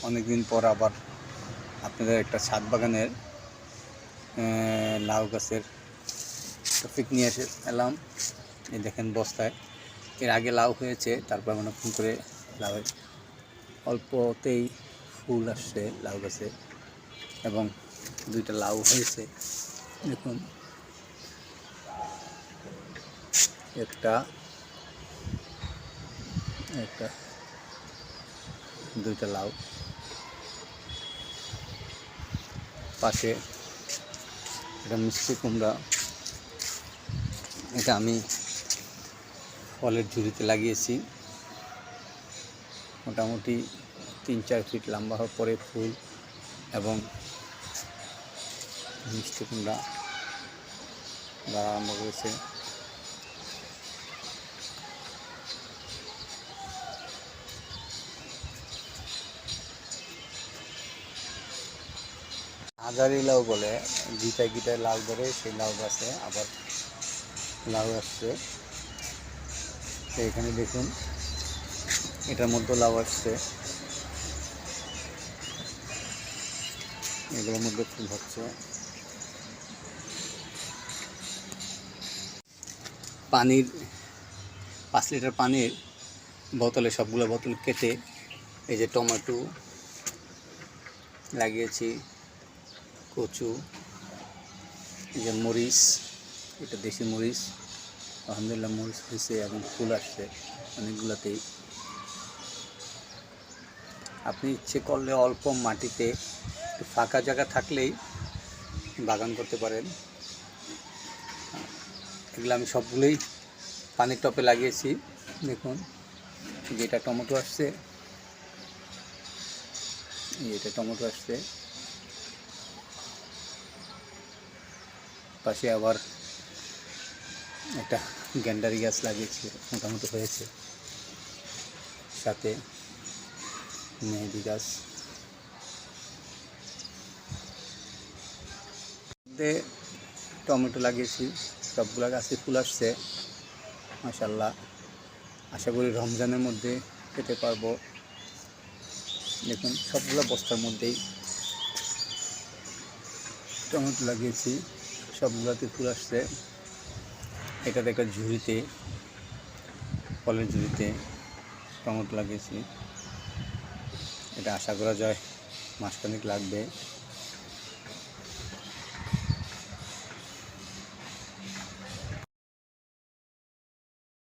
অনেকদিন পর আবার আপনাদের একটা ছাদ বাগানের লাউ গাছের টপিক নিয়ে এলাম। এই দেখেন বস্তায়, এর আগে লাউ হয়েছে, তারপর নতুন করে লাউয়ের অল্পতেই ফুল আসছে লাউ গাছে এবং দুইটা লাউ হয়েছে। দেখুন একটা দুইটা লাউ, পাশে এটা মিষ্টি কুমড়া, এটা আমি ফলের ঝুড়িতে লাগিয়েছি। মোটামুটি 3-4 ফিট লম্বা হওয়ার পরে ফুল এবং মিষ্টি কুমড়া আরম্ভ করেছে। হাজারি লাউ বলে, গিটায় গিটায় লাউ ধরে, সেই লাউ গাছে আবার লাউ আসছে। তো এখানে দেখুন এটার মধ্যে লাউ আসছে, এগুলোর মধ্যে ফুল হচ্ছে। পানির 5 লিটার পানির বোতলে সবগুলো বোতল কেটে এই যে টমেটো লাগিয়েছি, কচু, এই যে মরিচ, এটা দেশি মরিচ, আলহামদুলিল্লাহ মরিচ হয়েছে এবং ফুল আসছে অনেকগুলোতেই। আপনি ইচ্ছে করলে অল্প মাটিতে একটু ফাঁকা জায়গা থাকলেই বাগান করতে পারেন। এগুলো আমি সবগুলোই পানির টপে লাগিয়েছি। দেখুন যেটা টমেটো আসছে, এটা টমেটো আসছে, পাশে আবার একটা গ্যান্ডারি গাছ লাগিয়েছি, মোটামুটি হয়েছে, সাথে মেহেদি গাছ। টমেটো লাগিয়েছি, সবগুলো গাছে ফুল আসছে মাশাআল্লাহ। আশা করি রমজানের মধ্যে খেতে পারবো। দেখুন সবগুলো বস্তার মধ্যেই টমেটো লাগিয়েছি, সবগুলোতে ফুল আসছে। এটাতে একটা ঝুড়িতে, ফলের ঝুড়িতে টমেটো লাগিয়েছি। এটা আশা করা যায় মাসখানেক লাগবে।